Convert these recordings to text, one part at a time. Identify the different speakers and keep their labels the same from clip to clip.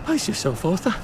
Speaker 1: Pace yourself, Arthur.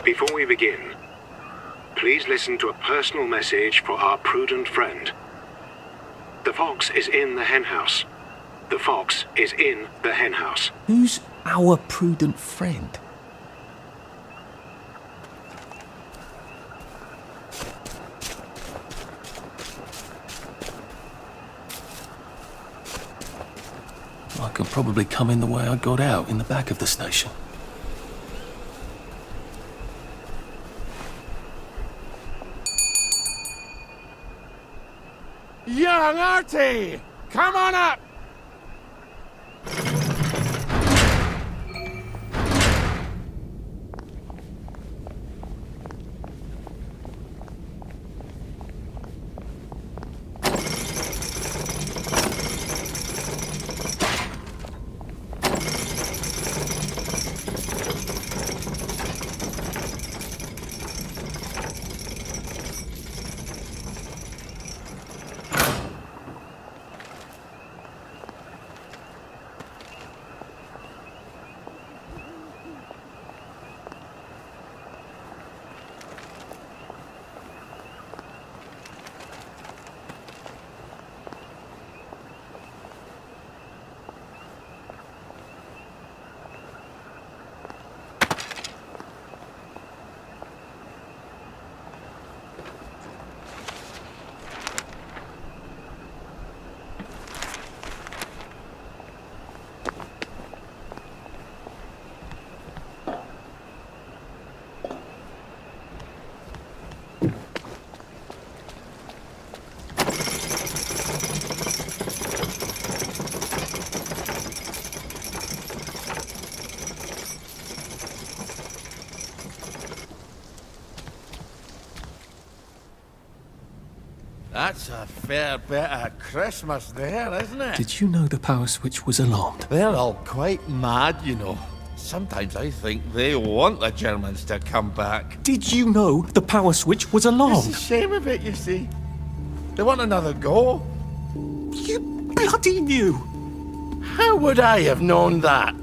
Speaker 2: Before we begin, please listen to a personal message for our prudent friend. The fox is in the henhouse. The fox is in the henhouse.
Speaker 1: Who's our prudent friend? I could probably come in the way I got out, in the back of the station.
Speaker 3: Young Artie! Come on up! That's a fair bit of Christmas there, isn't it?
Speaker 1: Did you know the power switch was alarmed?
Speaker 3: They're all quite mad, you know. Sometimes I think they want the Germans to come back.
Speaker 1: Did you know the power switch was
Speaker 3: It's
Speaker 1: alarmed?
Speaker 3: a shame of it, you see. They want another go.
Speaker 1: You bloody knew!
Speaker 3: How would I have known that?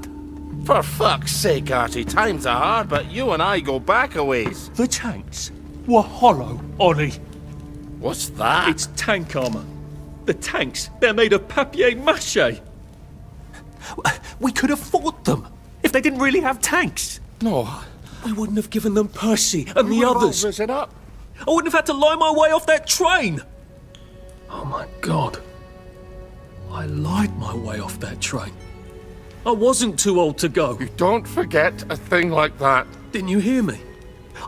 Speaker 3: For fuck's sake, Artie, times are hard, but you and I go back a ways.
Speaker 1: The tanks were hollow, Ollie.
Speaker 3: What's that?
Speaker 1: It's tank armor. The tanks, they're made of papier-mâché. We could have fought them if they didn't really have tanks.
Speaker 3: No.
Speaker 1: We wouldn't have given them Percy and the others.
Speaker 3: Risen up.
Speaker 1: I wouldn't have had to lie my way off that train. Oh my God. I lied my way off that train. I wasn't too old to go.
Speaker 3: You don't forget a thing like that.
Speaker 1: Didn't you hear me?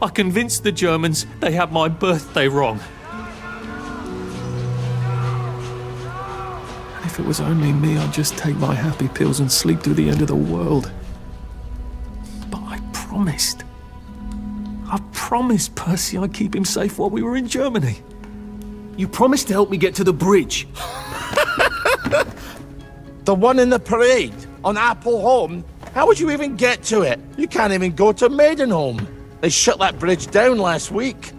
Speaker 1: I convinced the Germans they had my birthday wrong. And if it was only me, I'd just take my happy pills and sleep through the end of the world. But I promised. I promised Percy I'd keep him safe while we were in Germany. You promised to help me get to the bridge.
Speaker 3: The one in the parade on Apple Home? How would you even get to it? You can't even go to Maidenholm. They shut that bridge down last week.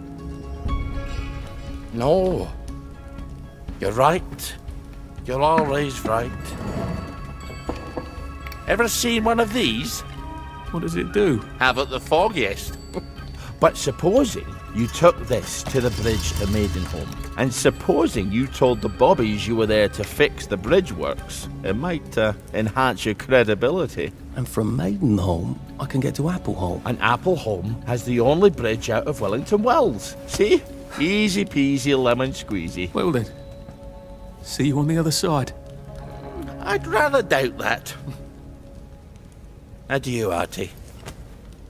Speaker 3: No. You're right. You're always right. Ever seen one of these?
Speaker 1: What does it do?
Speaker 3: Haven't the foggiest. But supposing you took this to the bridge to Maidenholm, and supposing you told the bobbies you were there to fix the bridge works, it might enhance your credibility.
Speaker 1: And from Maidenholm, I can get to Appleholm.
Speaker 3: And Appleholm has the only bridge out of Wellington Wells. See? Easy peasy lemon squeezy.
Speaker 1: Well then, see you on the other side.
Speaker 3: I'd rather doubt that. Adieu, Artie.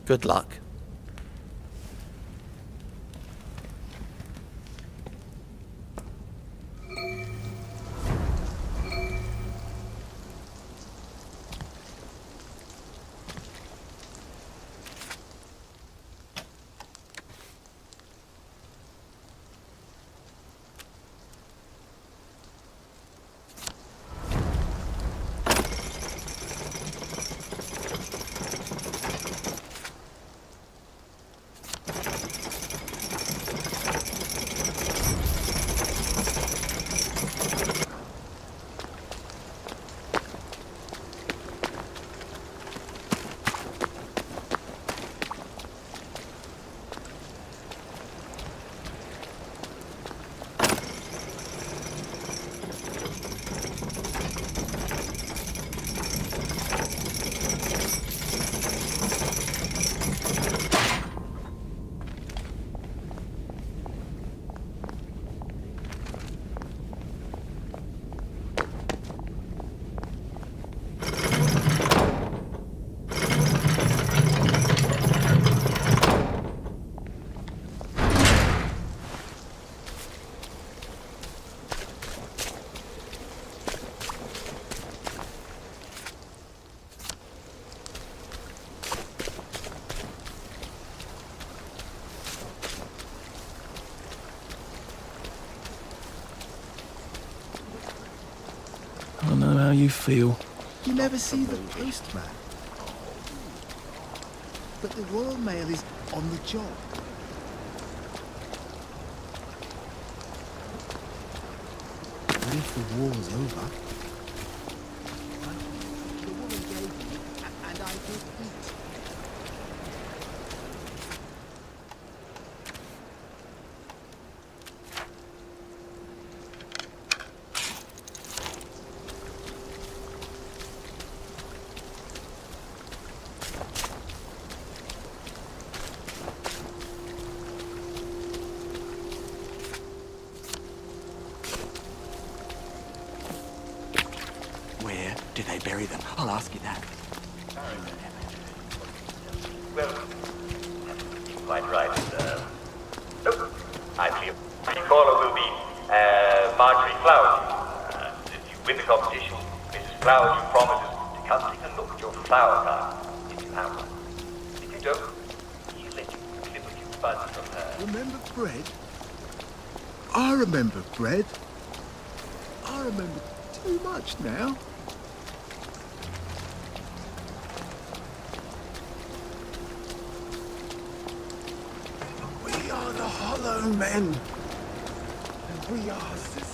Speaker 3: Good luck.
Speaker 1: I know how you feel.
Speaker 4: You never see the postman. But the Royal Mail is on the job. What if the war's over? The woman gave me, and I did eat. Where did they bury them? I'll ask you that.
Speaker 5: Well, quite right, sir. Look, I believe the caller will be Marjorie Flower. If you win the competition, Mrs. Flower, you promise to come take a look at your flower garden, if you have one. If you don't, she'll let you clip a few buds from her.
Speaker 4: Remember Fred?
Speaker 6: I remember bread. I remember too much now. We are the Hollow Men. And we are this.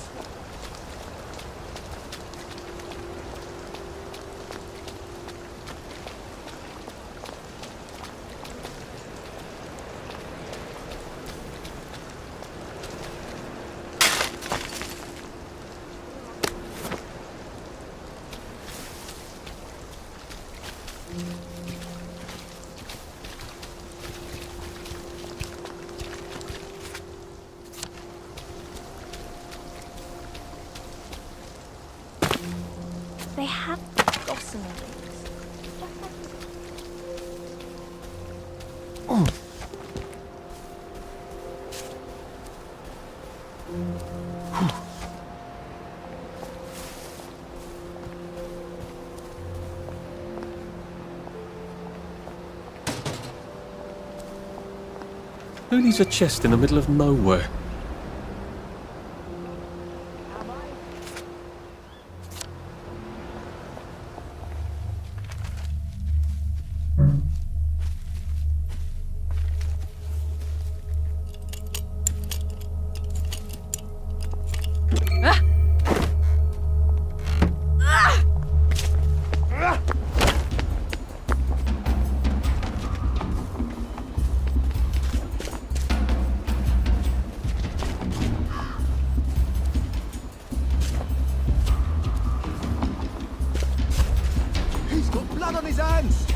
Speaker 7: They have gossamer rings.
Speaker 1: Who needs a chest in the middle of nowhere?
Speaker 6: He's got blood on his hands.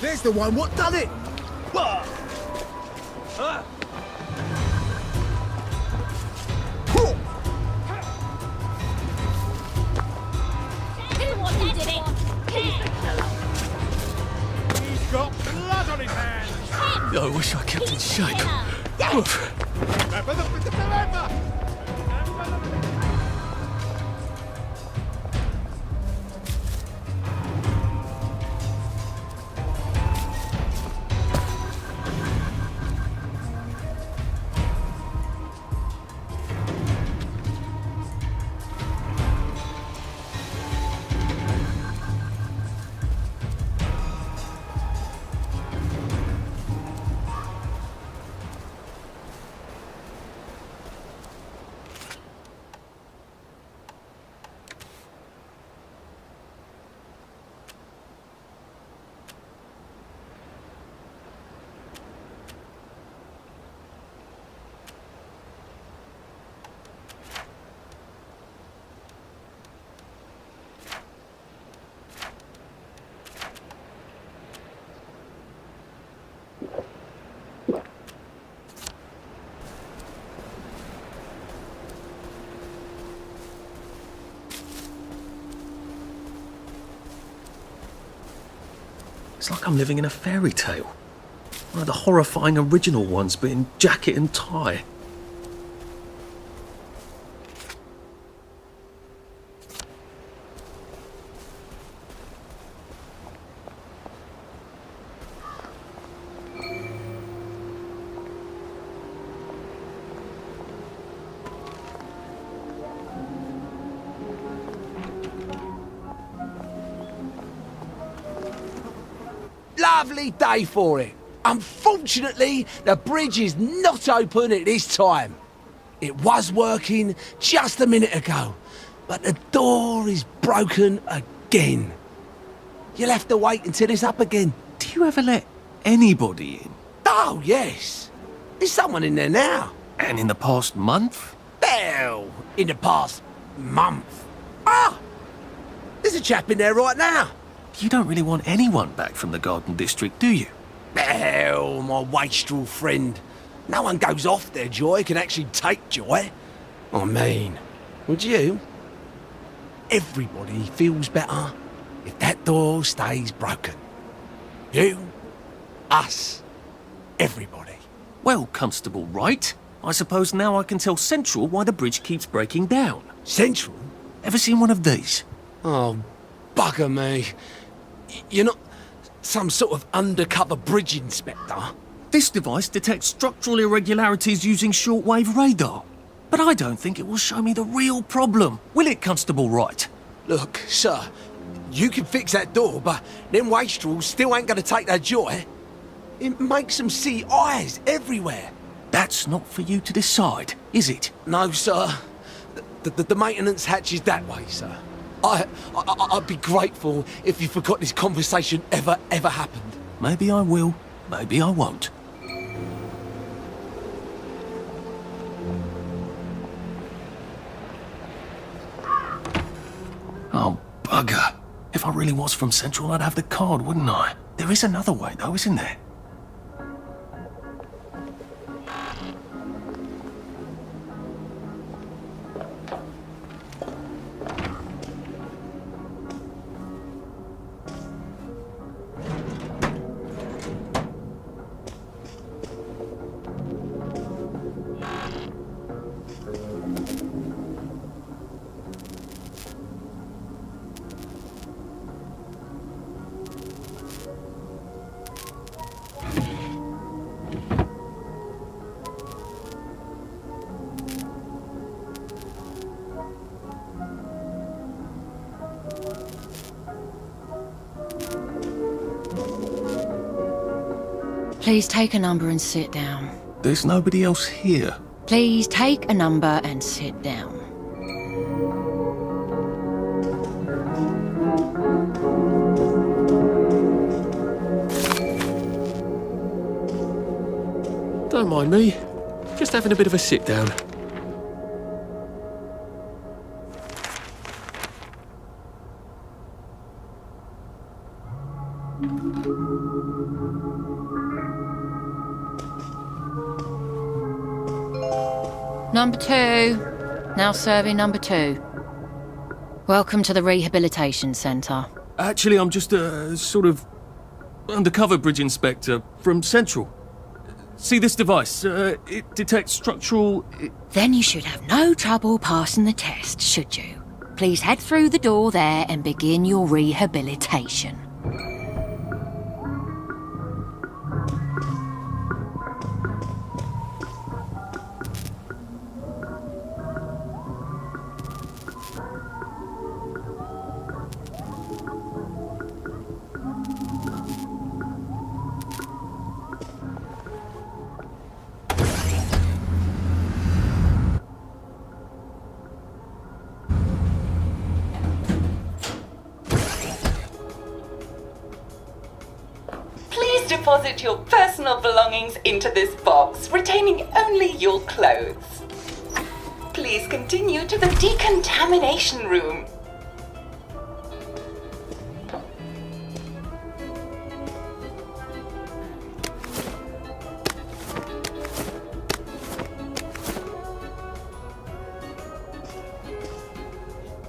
Speaker 6: There's the one. What done it?
Speaker 7: Who did it?
Speaker 6: He's got blood on his hands.
Speaker 1: I wish I kept in shape. Oof.
Speaker 6: Forever.
Speaker 1: It's like I'm living in a fairy tale. One of the horrifying original ones, but in jacket and tie.
Speaker 8: Lovely day for it. Unfortunately, the bridge is not open at this time. It was working just a minute ago, but the door is broken again. You'll have to wait until it's up again.
Speaker 1: Do you ever let anybody in?
Speaker 8: Oh, yes. There's someone in there now.
Speaker 1: And in the past month?
Speaker 8: Well, in the past month. Ah! There's a chap in there right now.
Speaker 1: You don't really want anyone back from the Garden District, do you?
Speaker 8: Well, my wastrel friend. No one goes off their joy can actually take joy. I mean, Would you? Everybody feels better if that door stays broken. You, us, everybody.
Speaker 1: Well, Constable Wright, I suppose now I can tell Central why the bridge keeps breaking down.
Speaker 8: Central?
Speaker 1: Ever seen one of these?
Speaker 8: Oh, bugger me. You're not some sort of undercover bridge inspector?
Speaker 1: This device detects structural irregularities using shortwave radar. But I don't think it will show me the real problem. Will it, Constable Wright?
Speaker 8: Look, sir, you can fix that door, but them wastrels still ain't gonna take their joy. It makes them see eyes everywhere.
Speaker 1: That's not for you to decide, is it?
Speaker 8: No, sir. The maintenance hatch is that way, sir. I'd be grateful if you forgot this conversation ever happened.
Speaker 1: Maybe I will, maybe I won't. Oh, bugger. If I really was from Central, I'd have the card, wouldn't I? There is another way, though, isn't there?
Speaker 9: Please take a number and sit down.
Speaker 1: There's nobody else here.
Speaker 9: Please take a number and sit down.
Speaker 1: Don't mind me. Just having a bit of a sit down.
Speaker 9: Number 2. Now serving number 2. Welcome to the Rehabilitation Centre.
Speaker 1: Actually, I'm just a sort of undercover bridge inspector from Central. See this device? It detects structural...
Speaker 9: Then you should have no trouble passing the test, should you? Please head through the door there and begin your rehabilitation.
Speaker 10: Deposit your personal belongings into this box, retaining only your clothes. Please continue to the decontamination room.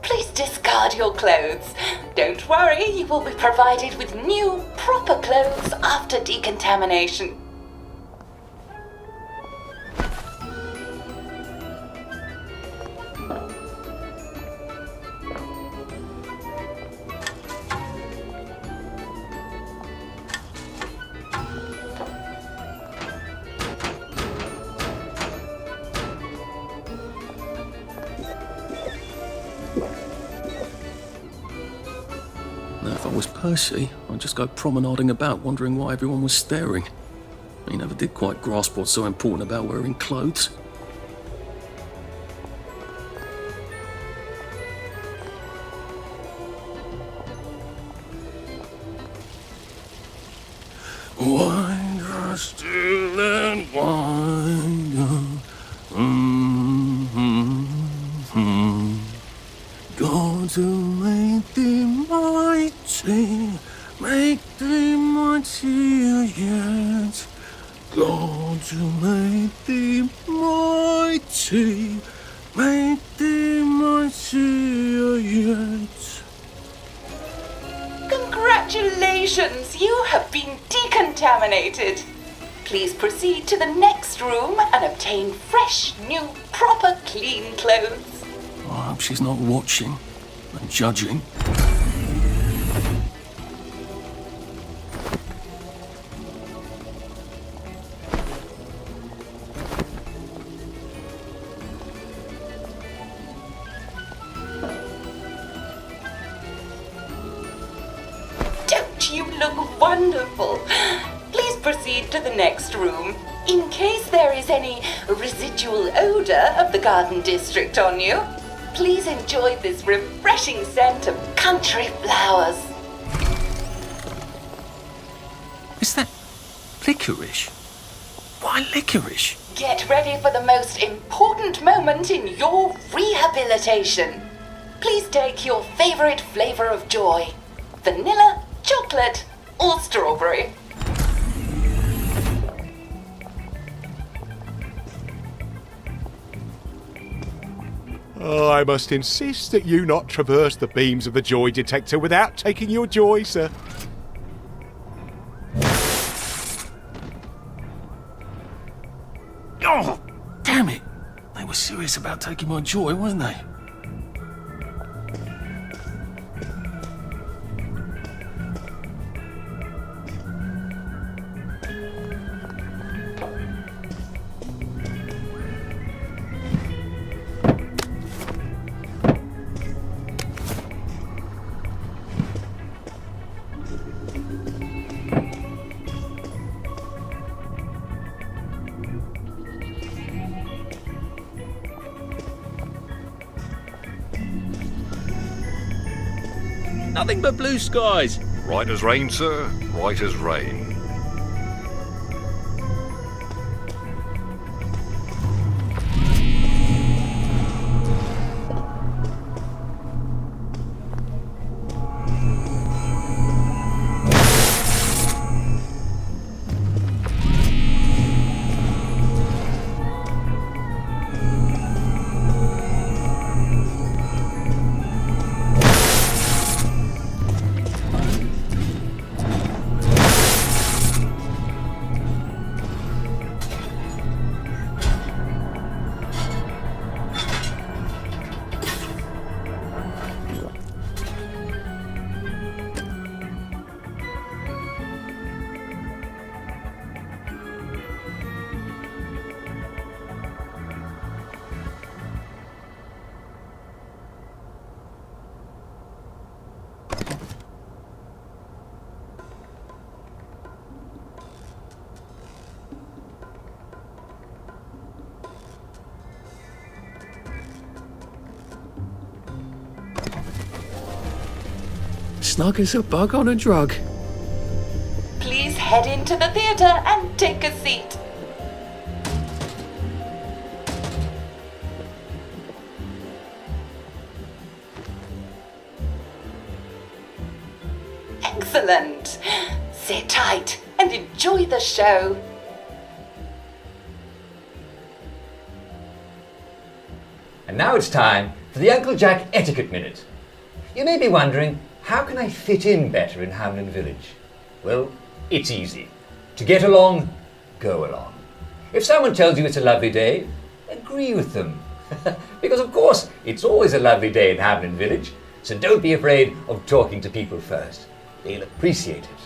Speaker 10: Please discard your clothes. Don't worry, you will be provided with new, proper clothes after decontamination.
Speaker 1: Now, if I was Percy, I'd just go promenading about, wondering why everyone was staring. He never did quite grasp what's so important about wearing clothes. Winder still and winder. God to make thee mighty, make thee mightier yet. God to make thee mighty, make thee mightier.
Speaker 3: I see you yet.
Speaker 10: Congratulations, you have been decontaminated. Please proceed to the next room and obtain fresh, new, proper, clean clothes.
Speaker 1: I hope she's not watching and judging.
Speaker 10: Don't you look wonderful? Please proceed to the next room. In case there is any residual odor of the garden district on you, please enjoy this refreshing scent of country flowers.
Speaker 1: Is that licorice? Why licorice?
Speaker 10: Get ready for the most important moment in your rehabilitation. Please take your favorite flavor of joy. Vanilla, chocolate, or strawberry.
Speaker 11: I must insist that you not traverse the beams of the joy detector without taking your joy, sir.
Speaker 1: Oh, damn it! They were serious about taking my joy, weren't they?
Speaker 3: Nothing but blue skies.
Speaker 12: Right as rain, sir. Right as rain.
Speaker 1: Snug as a bug on a drug.
Speaker 10: Please head into the theater and take a seat. Excellent. Sit tight and enjoy the show.
Speaker 5: And now it's time for the Uncle Jack Etiquette Minute. You may be wondering, how can I fit in better in Hamlin Village? Well, it's easy. To get along, go along. If someone tells you it's a lovely day, agree with them. Because of course, it's always a lovely day in Hamlin Village, so don't be afraid of talking to people first. They'll appreciate it.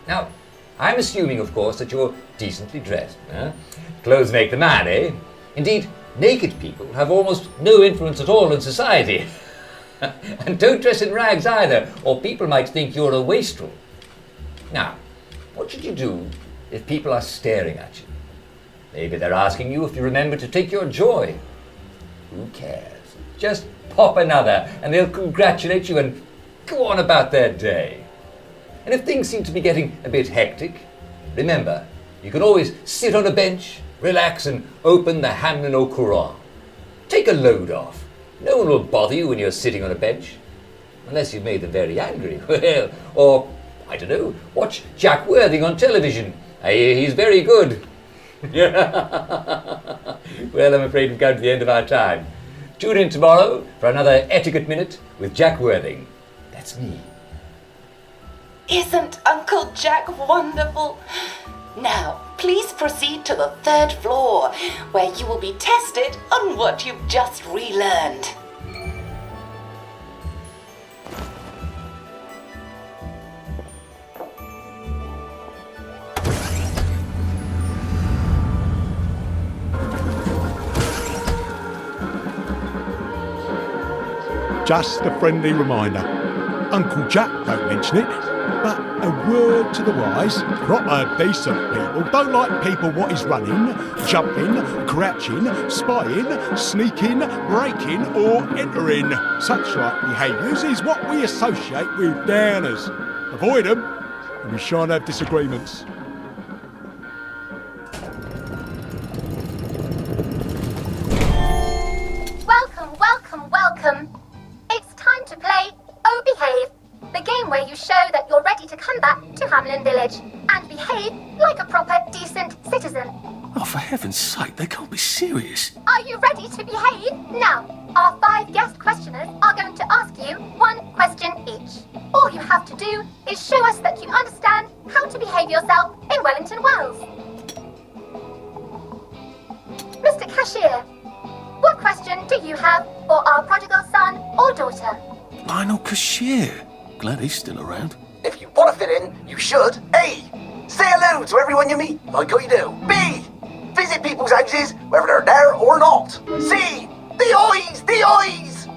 Speaker 5: Now, I'm assuming, of course, that you're decently dressed. Clothes make the man, eh? Indeed, naked people have almost no influence at all in society. And don't dress in rags either, or people might think you're a wastrel. Now, what should you do if people are staring at you? Maybe they're asking you if you remember to take your joy. Who cares? Just pop another, and they'll congratulate you and go on about their day. And if things seem to be getting a bit hectic, remember, you can always sit on a bench, relax, and open the Hamlin au Courant. Take a load off. No one will bother you when you're sitting on a bench. Unless you've made them very angry. Well, or, I don't know, watch Jack Worthing on television. I hear he's very good. Well, I'm afraid we've come to the end of our time.
Speaker 13: Tune in tomorrow for another Etiquette Minute with Jack Worthing. That's me.
Speaker 10: Isn't Uncle Jack wonderful? Now, please proceed to the 3rd floor, where you will be tested on what you've just relearned.
Speaker 11: Just a friendly reminder. Uncle Jack don't mention it, but a word to the wise, proper decent people don't like people what is running, jumping, crouching, spying, sneaking, breaking or entering. Such like behaviours is what we associate with downers. Avoid them and we shan't have disagreements.
Speaker 14: Welcome, welcome, welcome. It's time to play Oh Behave, the game where you show that you're ready to come back to Hamlin Village and behave like a proper, decent citizen.
Speaker 1: Oh, for heaven's sake, they can't be serious.
Speaker 14: Are you ready to behave? Now, our 5 guest questioners are going to ask you 1 question each. All you have to do is show us that you understand how to behave yourself in Wellington, Wales. Mr. Cashier, what question do you have for our prodigal son or daughter?
Speaker 1: Lionel Cashier. Glad he's still around.
Speaker 15: If you want to fit in, you should. A. Say hello to everyone you meet, like how you do. B. Visit people's houses, whether they're there or not. C. The eyes! The eyes!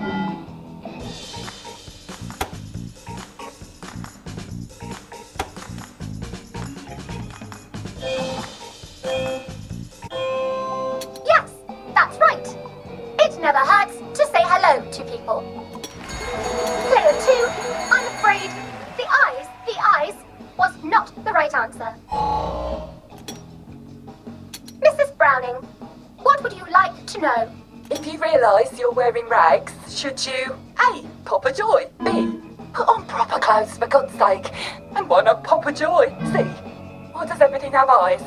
Speaker 14: Yes, that's right. It never hurts to say hello to people. Player 2, I'm afraid the eyes was not the right answer. Mrs. Browning, what would you like to know?
Speaker 10: If you realise you're wearing rags, should you A. Pop a joy, B. Put on proper clothes for God's sake, and why not pop a joy, C. Why does everything have eyes?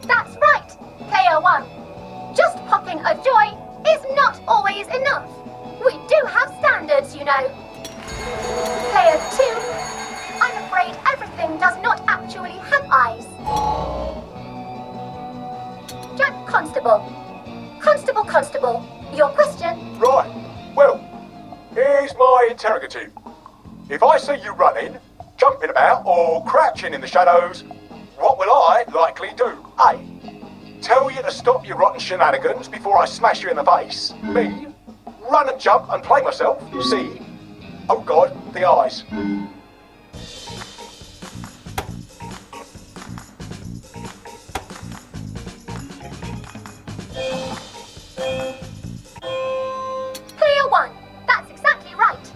Speaker 14: That's right, Player 1. Just popping a joy is not always enough. We do have standards, you know. Player 2, I'm afraid everything does not actually have eyes. Jack Constable. Constable, your question?
Speaker 11: Right, well, here's my interrogative. If I see you running, jumping about or crouching in the shadows, what will I likely do? A. Tell you to stop your rotten shenanigans before I smash you in the face. B. Run and jump and play myself. C. Oh God, the eyes.
Speaker 14: Player 1, that's exactly right.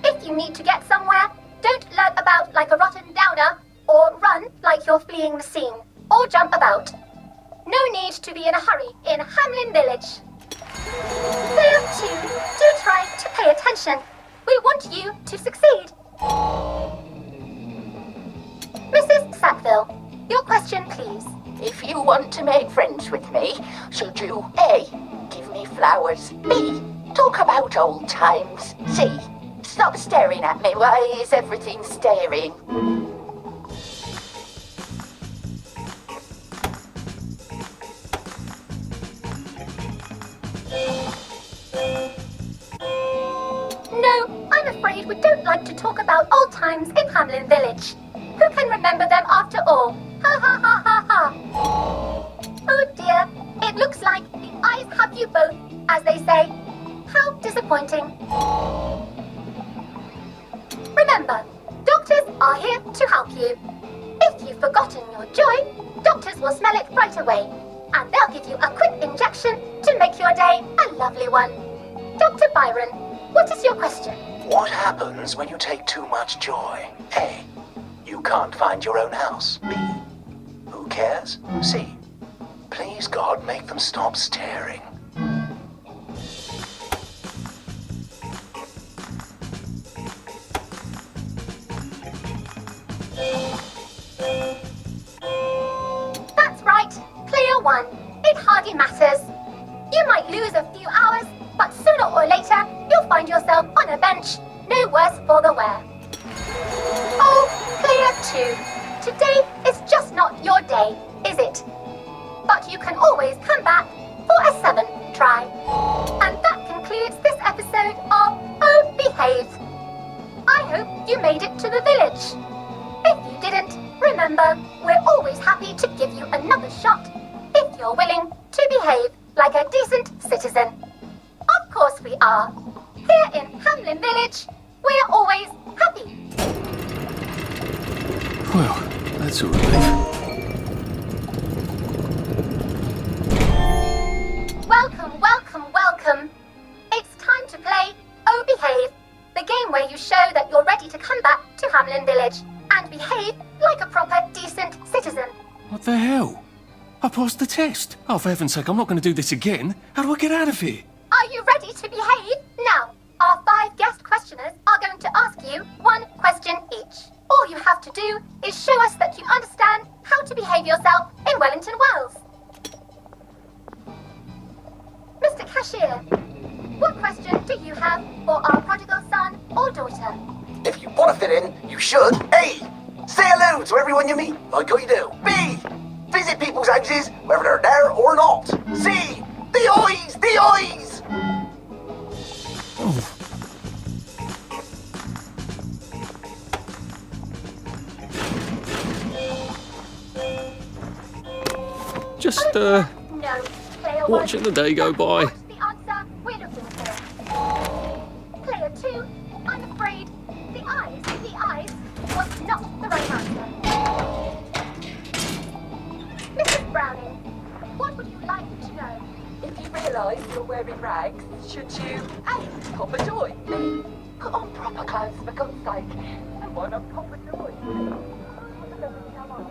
Speaker 14: If you need to get somewhere, don't lurk about like a rotten downer, or run like you're fleeing the scene, or jump about. No need to be in a hurry in Hamlin Village. Player 2, do try to pay attention. We want you to succeed. Mrs. Sackville, your question please.
Speaker 16: If you want to make friends with me, should you A. give me flowers, B. talk about old times, C. stop staring at me, why is everything staring?
Speaker 14: No, I'm afraid we don't like to talk about old times in Hamlin Village. Who can remember them after all? Ha ha ha ha ha. Oh dear, it looks like the eyes have you both, as they say. How disappointing. Remember, doctors are here to help you. If you've forgotten your joy, doctors will smell it right away, and they'll give you a quick injection to make your day a lovely one. Dr. Byron, what is your question?
Speaker 15: What happens when you take too much joy? A. You can't find your own house. B. Who cares? C. Please God, make them stop staring.
Speaker 14: it hardly matters. You might lose a few hours, but sooner or later, you'll find yourself on a bench, no worse for the wear. Oh, clear 2. Today is just not your day, is it? But you can always come back for a 7th try. And that concludes this episode of Oh Behave. I hope you made it to the village. If you didn't, remember, we're always happy to give you another shot if you're willing to behave like a decent citizen. Of course we are. Here in Hamlin Village, we're always happy.
Speaker 1: Well, that's a relief.
Speaker 14: Welcome, welcome, welcome. It's time to play Oh Behave, the game where you show that you're ready to come back to Hamlin Village and behave like a proper, decent citizen.
Speaker 1: What the hell? I passed the test. Oh, for heaven's sake, I'm not going to do this again. How do I get out of here?
Speaker 14: Are you ready to behave? Now, our 5 guest questioners are going to ask you 1 question each. All you have to do is show us that you understand how to behave yourself in Wellington, Wales. Mr. Cashier, what question do you have for our prodigal son or daughter?
Speaker 15: If you want to fit in, you should A. Say hello to everyone you meet, like how you do. B. Visit people's houses, whether they're there or not. C. The eyes! The eyes!
Speaker 1: Just,
Speaker 14: No. Player 1,
Speaker 1: watching the day go by.
Speaker 14: what's the answer we're looking for? Player 2, I'm afraid the eyes was not the right answer. Mrs. Browning, what would you like to know?
Speaker 16: If you realise you're wearing rags, should you A. Pop a joy? B. Put on proper clothes for God's sake? And why not pop a joy? What does it come on?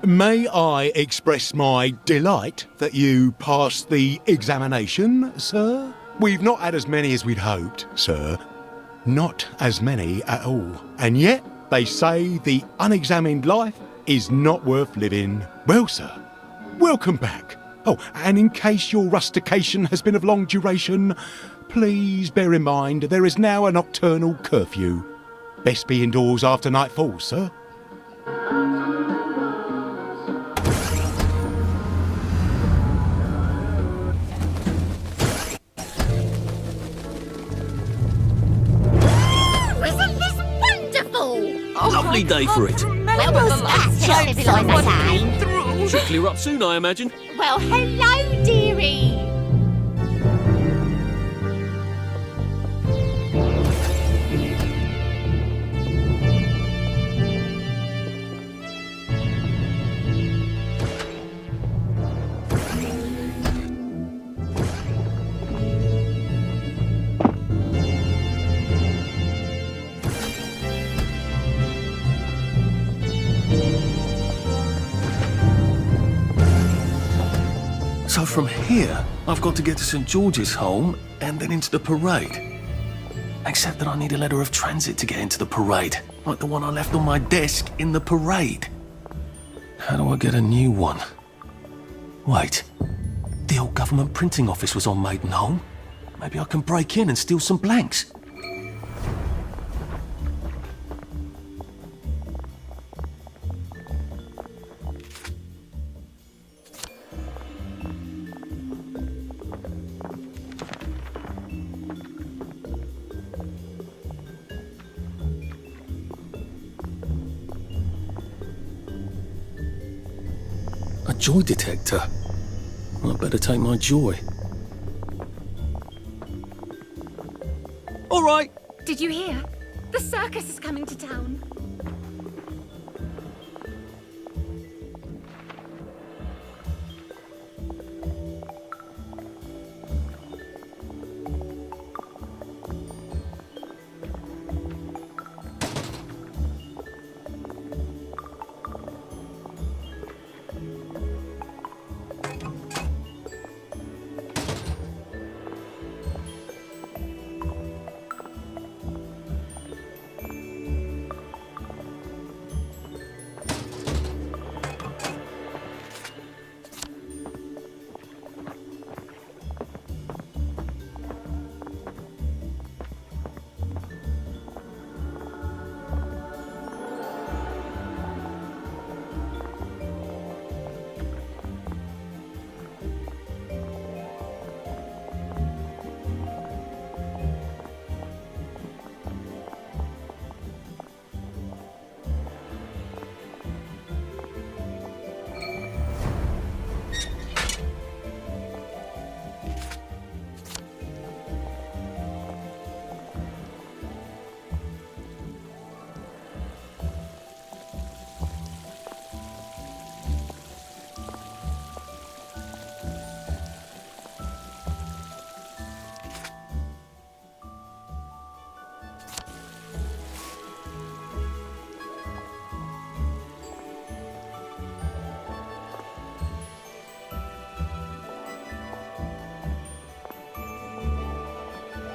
Speaker 11: May I express my delight that you passed the examination, sir? We've not had as many as we'd hoped, sir. Not as many at all. And yet, they say the unexamined life is not worth living. Well, sir, welcome back. Oh, and in case your rustication has been of long duration, please bear in mind there is now a nocturnal curfew. Best be indoors after nightfall, sir.
Speaker 1: lovely day for it.
Speaker 7: Well, that's just like the same.
Speaker 1: Should clear up soon, I imagine.
Speaker 7: Well, hello, dearie.
Speaker 1: So from here, I've got to get to St. George's home and then into the parade. Except that I need a letter of transit to get into the parade, like the one I left on my desk in the parade. How do I get a new one? Wait, the old government printing office was on Maidenholm. Maybe I can break in and steal some blanks. A joy detector. I better take my joy. All right.
Speaker 17: Did you hear? The circus is coming to town.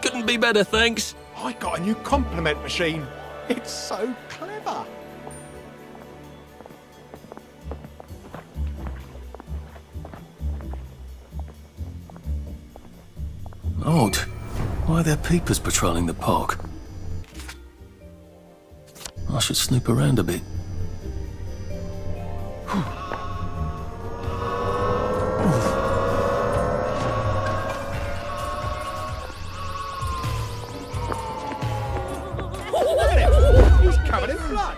Speaker 1: Couldn't be better, thanks.
Speaker 11: I got a new compliment machine. It's so clever.
Speaker 1: Odd. Why are there peepers patrolling the park? I should snoop around a bit.
Speaker 11: He's covered in blood.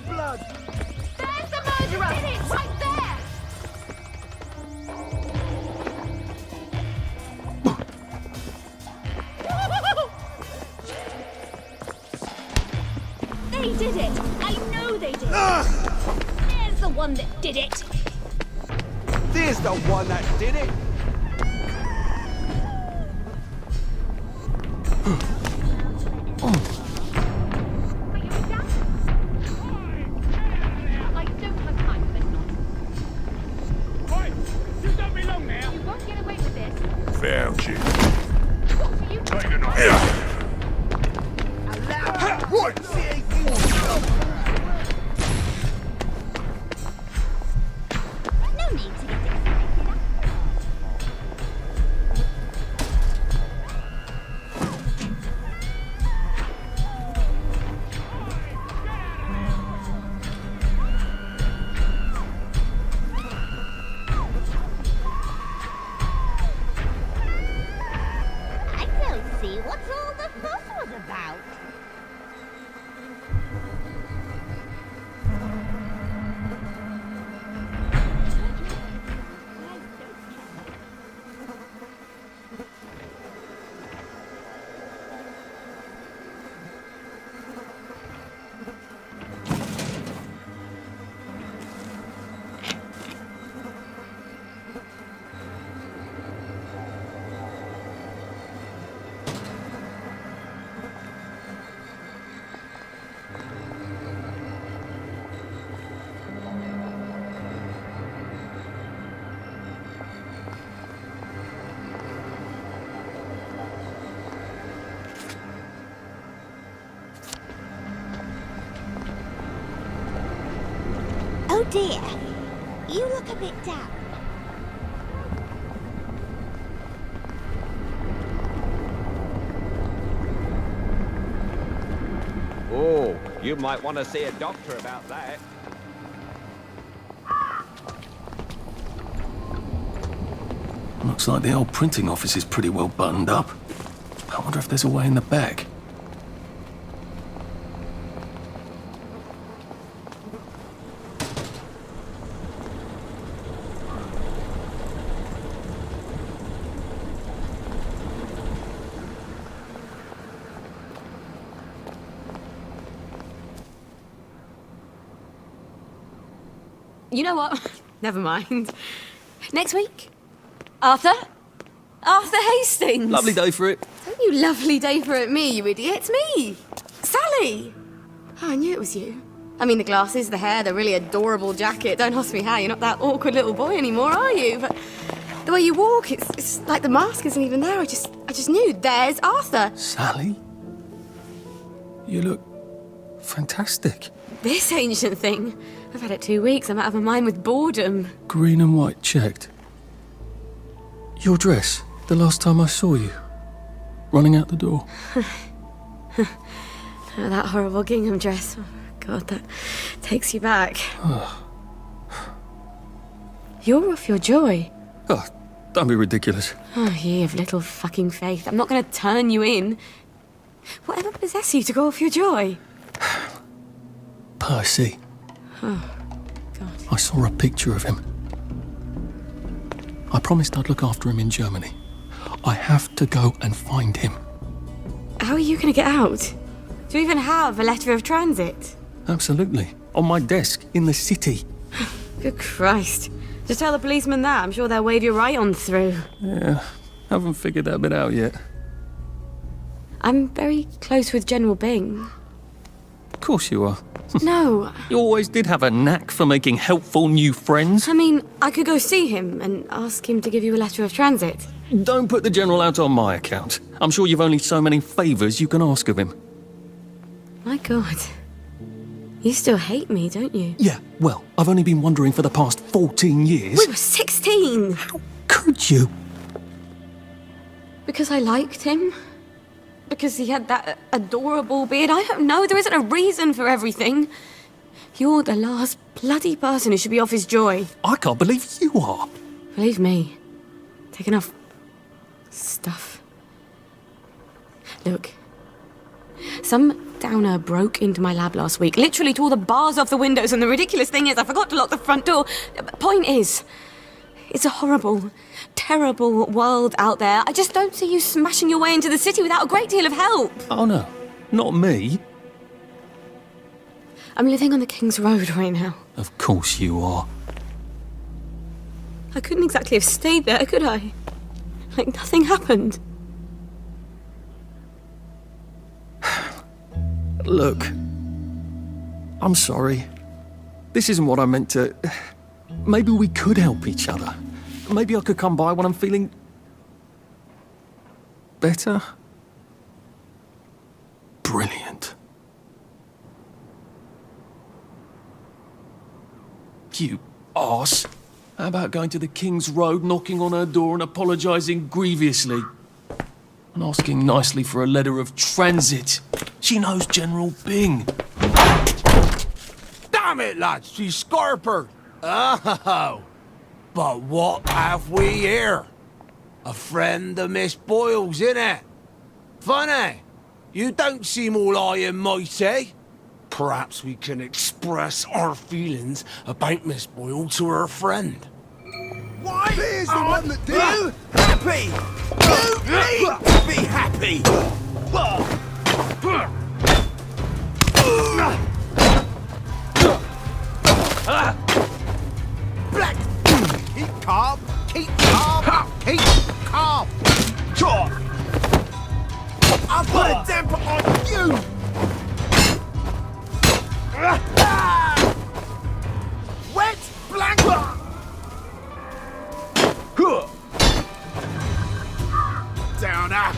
Speaker 11: Blood.
Speaker 17: There's the murderer! Did it right there! They did it! I know they did! There's the one that did it!
Speaker 8: There's the one that did it.
Speaker 17: I don't have time for this nonsense.
Speaker 11: Right, you don't belong now.
Speaker 17: You won't get away with this.
Speaker 12: Found you.
Speaker 17: What are you?
Speaker 12: Take a knife.
Speaker 11: Right.
Speaker 17: No need to get excited. I told see what's all the fuss was about. Oh dear, you look a bit down.
Speaker 18: Oh, you might want to see a doctor about that.
Speaker 1: Looks like the old printing office is pretty well buttoned up. I wonder if there's a way in the back.
Speaker 19: You know what? Never mind. Next week? Arthur? Arthur Hastings!
Speaker 1: Lovely day for it.
Speaker 19: Don't you lovely day for it me, you idiot. It's me! Sally! Oh, I knew it was you. I mean, the glasses, the hair, the really adorable jacket. Don't ask me how, you're not that awkward little boy anymore, are you? But the way you walk, it's like the mask isn't even there. I just knew. There's Arthur.
Speaker 1: Sally? You look fantastic.
Speaker 19: This ancient thing. I've had it 2 weeks. I'm out of my mind with boredom.
Speaker 1: Green and white checked. Your dress, the last time I saw you. Running out the door.
Speaker 19: Oh, that horrible gingham dress. Oh, God, that takes you back. You're off your joy.
Speaker 1: Oh, don't be ridiculous.
Speaker 19: Oh, you have little fucking faith. I'm not going to turn you in. Whatever possessed you to go off your joy?
Speaker 1: Percy.
Speaker 19: Oh, God.
Speaker 1: I saw a picture of him. I promised I'd look after him in Germany. I have to go and find him.
Speaker 19: How are you going to get out? Do you even have a letter of transit?
Speaker 1: Absolutely. On my desk, in the city.
Speaker 19: Good Christ. Just tell the policeman that. I'm sure they'll wave you right on through.
Speaker 1: Yeah, haven't figured that bit out yet.
Speaker 19: I'm very close with General Bing.
Speaker 1: Of course you are.
Speaker 19: No.
Speaker 1: You always did have a knack for making helpful new friends.
Speaker 19: I mean, I could go see him and ask him to give you a letter of transit.
Speaker 1: Don't put the General out on my account. I'm sure you've only so many favours you can ask of him.
Speaker 19: My God. You still hate me, don't you?
Speaker 1: Yeah, well, I've only been wondering for the past 14 years.
Speaker 19: We were 16!
Speaker 1: How could you?
Speaker 19: Because I liked him? Because he had that adorable beard? I don't know. There isn't a reason for everything. You're the last bloody person who should be off his joy.
Speaker 1: I can't believe you are.
Speaker 19: Believe me. Take enough stuff. Look. Some downer broke into my lab last week, literally tore the bars off the windows, and the ridiculous thing is I forgot to lock the front door. Point is, it's a horrible, terrible world out there. I just don't see you smashing your way into the city without a great deal of help.
Speaker 1: Oh no, not me.
Speaker 19: I'm living on the King's Road right now.
Speaker 1: Of course you are.
Speaker 19: I couldn't exactly have stayed there, could I? Like nothing happened.
Speaker 1: Look, I'm sorry. This isn't what I meant to... Maybe we could help each other. Maybe I could come by when I'm feeling... better? Brilliant. You arse. How about going to the King's Road, knocking on her door and apologising grievously? And asking nicely for a letter of transit. She knows General Bing.
Speaker 8: Damn it, lads, she's scarpered. Oh, but what have we here? A friend of Miss Boyle's, innit? Funny. You don't seem all high and mighty. Perhaps we can express our feelings about Miss Boyle to her friend.
Speaker 6: Why? Here's the one that did.
Speaker 8: You happy? You need to be happy.
Speaker 6: Black. Keep calm. Keep calm. Keep calm. I'll put a damper on you. Wet blank. Downer.